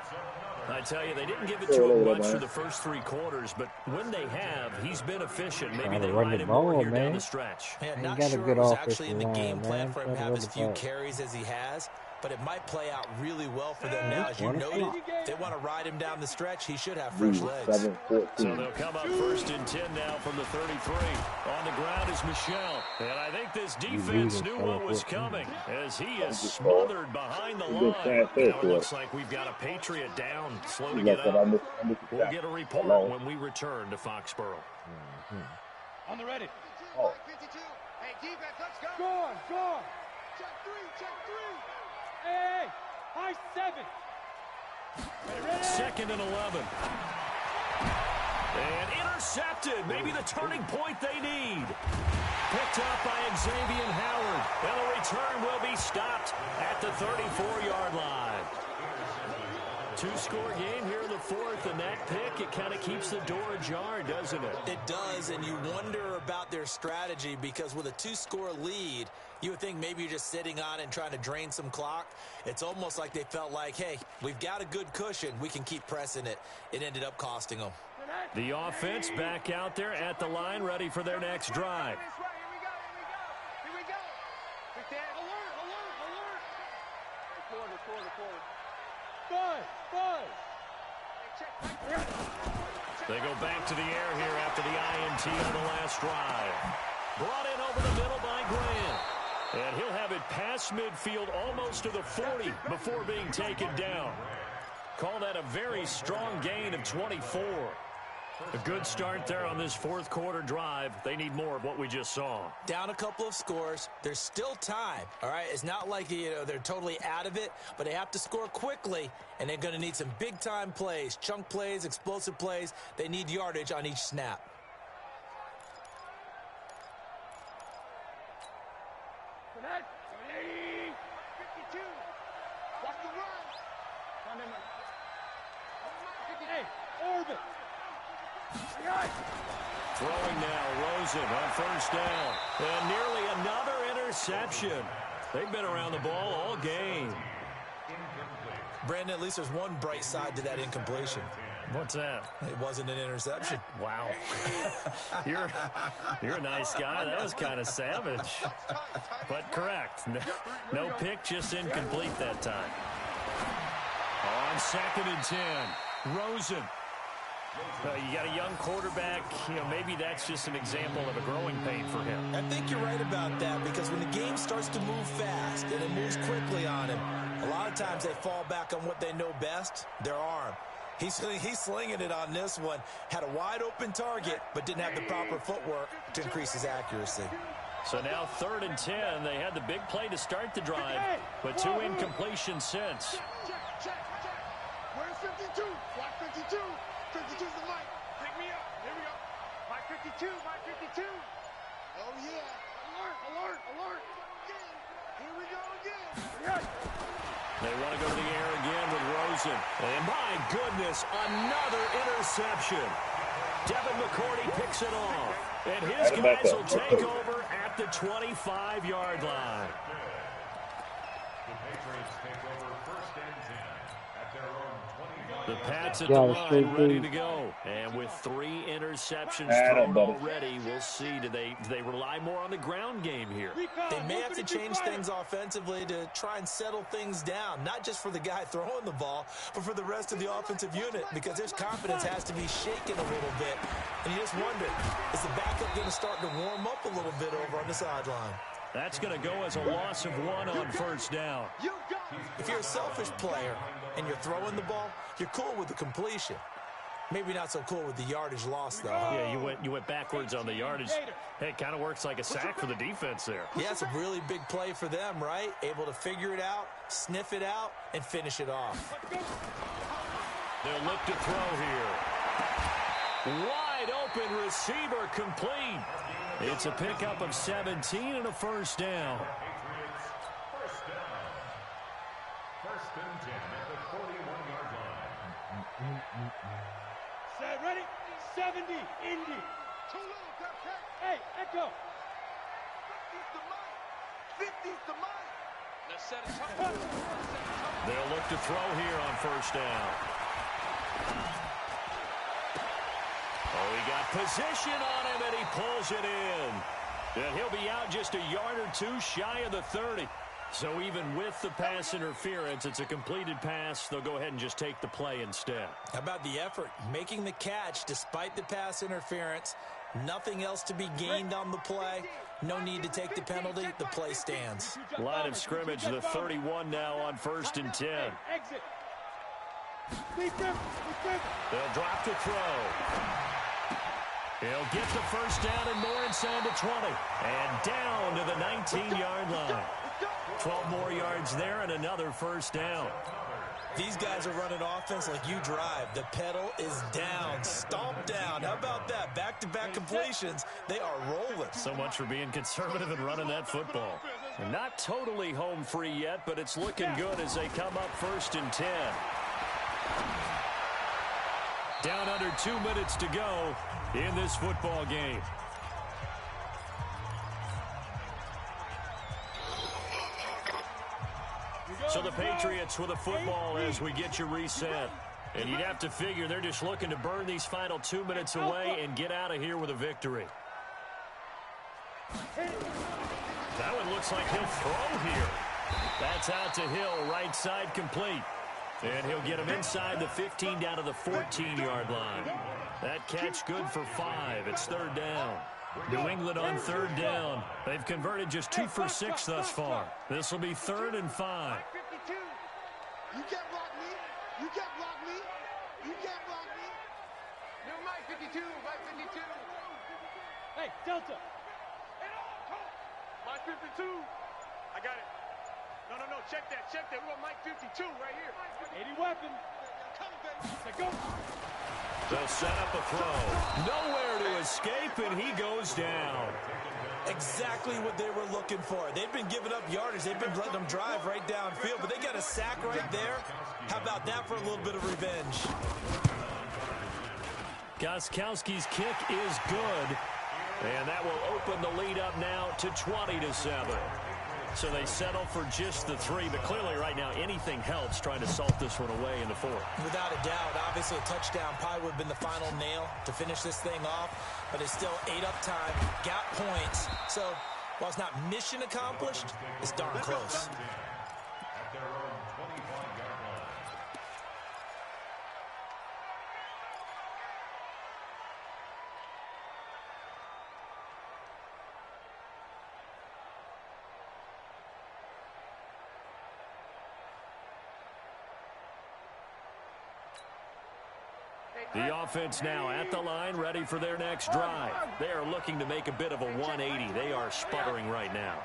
I tell you, they didn't give it to him much for the first 3 quarters, but when they have, he's been efficient. Maybe they ride him more here down the stretch. Man, not sure it was actually in the game plan for him to have as few carries as he has, but it might play out really well for them now. As you noted, if they want to ride him down the stretch, he should have fresh legs. So they'll come up first and 10 now from the 33. On the ground is Michelle. And I think this defense knew what was coming as he is smothered behind the line. Now it looks like we've got a Patriot down, slow to get up. We'll get a report when we return to Foxborough. On the ready. Oh. 52. Hey, defense, let's go. Go. Check 3, check 3. Hey, high 7. Ready. Second and 11. And intercepted. Maybe the turning point they need. Picked up by Xavier Howard. And the return will be stopped at the 34-yard line. 2-score game here in the 4th, and that pick, it kind of keeps the door ajar, doesn't it? It does, and you wonder about their strategy because with a 2-score lead, you would think maybe you're just sitting on it and trying to drain some clock. It's almost like they felt like, hey, we've got a good cushion. We can keep pressing it. It ended up costing them. The offense back out there at the line, ready for their next drive. Here we go. Alert. Five. They go back to the air here after the INT on the last drive. Brought in over the middle by Graham. And he'll have it past midfield almost to the 40 before being taken down. Call that a very strong gain of 24. A good start there on this 4th quarter drive. They need more of what we just saw. Down a couple of scores. There's still time, all right? It's not like, they're totally out of it, but they have to score quickly, and they're going to need some big-time plays, chunk plays, explosive plays. They need yardage on each snap. Connect. 52. Watch the run. Hey, orbit. Throwing now, Rosen on first down. And nearly another interception. They've been around the ball all game. Brandon, at least there's one bright side to that incompletion. What's that? It wasn't an interception. Wow. You're a nice guy. That was kind of savage. But correct. No pick, just incomplete that time. On 2nd and 10, Rosen. You got a young quarterback. Maybe that's just an example of a growing pain for him. I think you're right about that because when the game starts to move fast and it moves quickly on him, a lot of times they fall back on what they know best, their arm. He's slinging it on this one. Had a wide open target, but didn't have the proper footwork to increase his accuracy. So now 3rd and 10. They had the big play to start the drive, but 2 incompletions since. Check. Where's 52? Watch 52. 52's the light. Pick me up. Here we go. My 52. Oh, yeah. Alert. Here we go again. They want to go to the air again with Rosen. And my goodness, another interception. Devin McCourty picks it off. And his guys will take over at the 25-yard line. The Patriots take over 1st and 10 at their own 20. The Pats at the line, ready to go. And with 3 interceptions thrown already, we'll see. Do they rely more on the ground game here? They may have to change things offensively to try and settle things down, not just for the guy throwing the ball, but for the rest of the offensive unit, because his confidence has to be shaken a little bit. And you just wonder, is the backup going to start to warm up a little bit over on the sideline? That's going to go as a loss of 1 on first down. If you're a selfish player and you're throwing the ball, you're cool with the completion. Maybe not so cool with the yardage loss, though. Huh? Yeah, you went backwards on the yardage. Hey, it kind of works like a sack for the defense there. Yeah, it's a really big play for them, right? Able to figure it out, sniff it out, and finish it off. They'll look to throw here. Wide open receiver complete. It's a pickup of 17 and a first down. First and 10 at the 41-yard line. Set, ready? 70, Indy. Too little, Tap. Hey, Echo. 50's the mic. 50's the mic. Let's set it up. They'll look to throw here on first down. Oh, he got position on him, and he pulls it in. And he'll be out just a yard or two shy of the 30. So even with the pass interference, it's a completed pass. They'll go ahead and just take the play instead. How about the effort? Making the catch despite the pass interference. Nothing else to be gained on the play. No need to take the penalty. The play stands. Line of scrimmage, the 31 now on first and 10. Exit. They'll drop to throw. He'll get the first down and more inside the 20. And down to the 19-yard line. 12 more yards there and another first down. These guys are running offense like you drive. The pedal is down, stomp down. How about that? Back-to-back completions. They are rolling. So much for being conservative and running that football. And not totally home free yet, but it's looking good as they come up first and 10. Down under 2 minutes to go in this football game. So the Patriots with a football as we get you reset. And you'd have to figure they're just looking to burn these final 2 minutes away and get out of here with a victory. That one looks like he'll throw here. That's out to Hill, right side complete. And he'll get him inside the 15 down to the 14-yard line. That catch good for 5. It's third down. New England on third down. They've converted just 2 for 6 thus far. This will be 3rd and 5. You can't block me. You can't block me. You can't block me. No, Mike 52. Mike 52. Hey, Delta. Mike 52. I got it. No. Check that. We want Mike 52 right here. 80 weapon. Come, baby. Let's go. They'll set up a throw. Nowhere to escape, and he goes down. Exactly what they were looking for. They've been giving up yardage. They've been letting them drive right downfield, but they got a sack right there. How about that for a little bit of revenge? Gostkowski's kick is good, and that will open the lead up now to 20-7. So they settle for just the 3, but clearly right now anything helps trying to salt this one away in the 4th. Without a doubt, obviously a touchdown probably would have been the final nail to finish this thing off, but it's still 8 up time, got points. So while it's not mission accomplished, it's darn close. At their own 25-yard line. The offense now at the line, ready for their next drive. They are looking to make a bit of a 180. They are sputtering right now.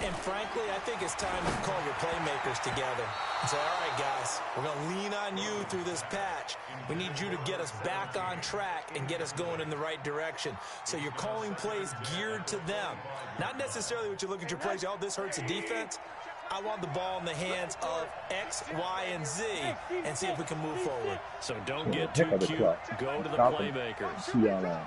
And frankly, I think it's time to call your playmakers together and say, all right, guys, we're going to lean on you through this patch. We need you to get us back on track and get us going in the right direction. So you're calling plays geared to them. Not necessarily what you look at your plays, oh, this hurts the defense. I want the ball in the hands of X, Y, and Z and see if we can move forward. So don't get too cute. Go to the playmakers. Yeah.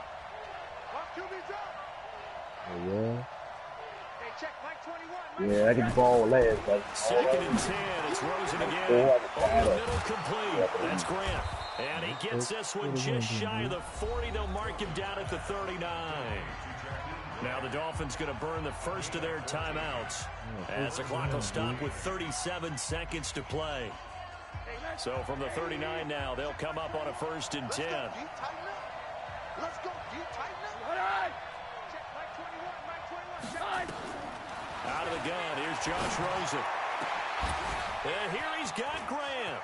Yeah, I get the ball last. But 2nd and 10. It's Rosen again. Over the middle complete. That's Grant. And he gets this one just shy of the 40. They'll mark him down at the 39. Now the Dolphins going to burn the first of their timeouts as the clock will stop with 37 seconds to play. So from the 39 now, they'll come up on a 1st and 10. Let's go. You tighten up. All right. Check Mike 21. Out of the gun, here's Josh Rosen. And here he's got Grant.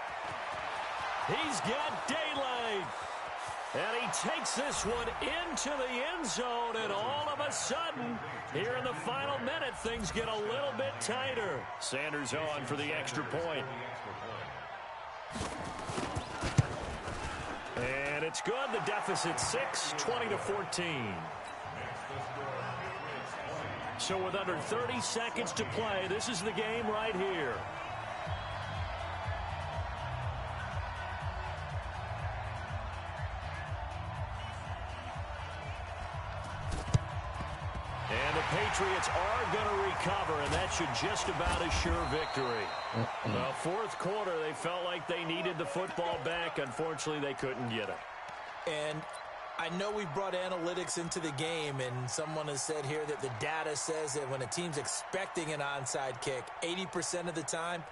He's got daylight. And he takes this one into the end zone, and all of a sudden, here in the final minute, things get a little bit tighter. Sanders on for the extra point. And it's good. The deficit 6, 20-14. So with under 30 seconds to play, this is the game right here. And the Patriots are going to recover, and that should just about assure victory. The fourth quarter, they felt like they needed the football back. Unfortunately, they couldn't get it. And I know we brought analytics into the game, and someone has said here that the data says that when a team's expecting an onside kick, 80% of the time,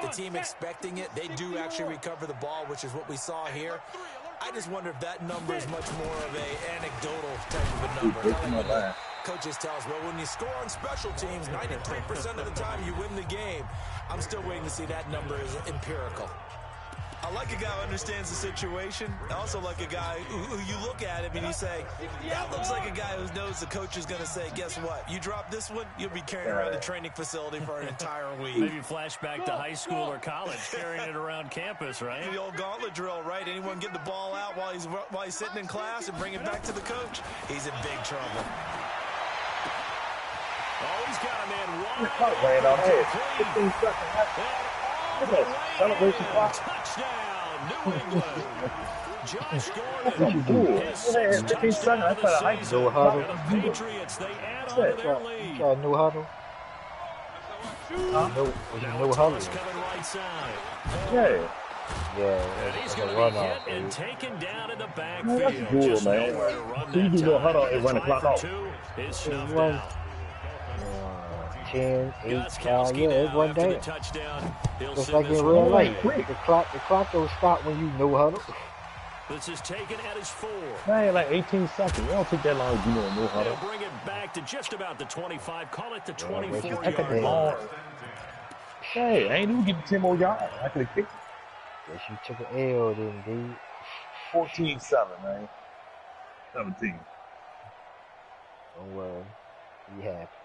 the team expecting it, they do actually recover the ball, which is what we saw here. I just wonder if that number is much more of an anecdotal type of a number. Like when coaches tell us, well, when you score on special teams, 93% of the time you win the game. I'm still waiting to see that number is empirical. I like a guy who understands the situation. I also like a guy who you look at him and you say, that looks like a guy who knows the coach is going to say, guess what? You drop this one, you'll be carrying around the training facility for an entire week. Maybe flashback to high school or college, carrying it around campus, right? The old gauntlet drill, right? Anyone get the ball out while he's sitting in class and bring it back to the coach? He's in big trouble. Oh, he's got a man wide. The clock ran out here. 15 seconds. Look at that celebration clock. Touchdown, New England. Josh What Gordon. you doing? His sixth 15 seconds. I thought I touchdown No of huddle. the season. The Patriots, they add on to their lead. Y'all new huddle? No huddle. Cross coming right side. Yeah. Yeah, And he's it's a going to run be off, hit and dude. taken down in the Man, backfield. that's cool, Just man. nowhere to run So you that do no time. huddle and run the Try clock for off. 2 is It snuffed run out. 10, 8, 5, Gostkowski yeah, it now run after the down. touchdown. He'll Just send like this in one real away. life. The clock don't stop when you no huddle. This is taken at his 4. Man, like 18 seconds. It don't take that long to do no They'll huddle. bring it back to just about the 25. Call it the Yeah, 24 I could have yard long. line. Hey, I ain't even getting 10 more yards. I could have kicked Guess you took an L then, dude. 14-7, man. 17. Don't worry. Be happy.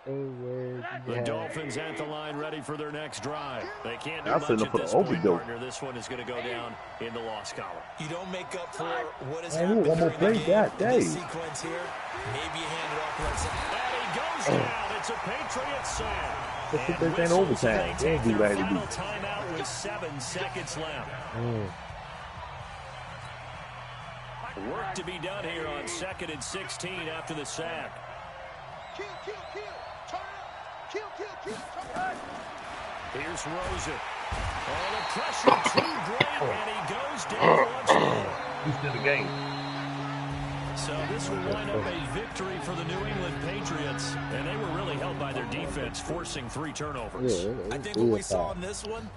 Don't worry. Be The happy. Dolphins at the line, ready for their next drive. They can't do I'm much finna at put this an point, overdose. partner. This one is going to go down in the loss column. You don't make up for what has Man, happened one more during the play, game. God In dang. this sequence here, maybe you hand it off right side. And he goes down. It's a Patriot sack. Let's put And this in whistles, overtime. they They take ain't do their that to final do. timeout with 7 seconds left. Work to be done here on 2nd and 16 after the sack. Kill, kill, kill. Turn up. Kill, kill, kill. Turn up. Here's Rosen. Oh, the pressure too great, and he goes down once more. He's in the game. So this will wind up a victory for the New England Patriots, and they were really helped by their defense, forcing 3 turnovers. I think what we saw in this one,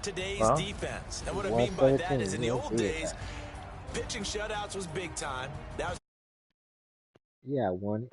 today's defense. And what I mean by that is in the old days, pitching shutouts was big time. That was Yeah, I won it.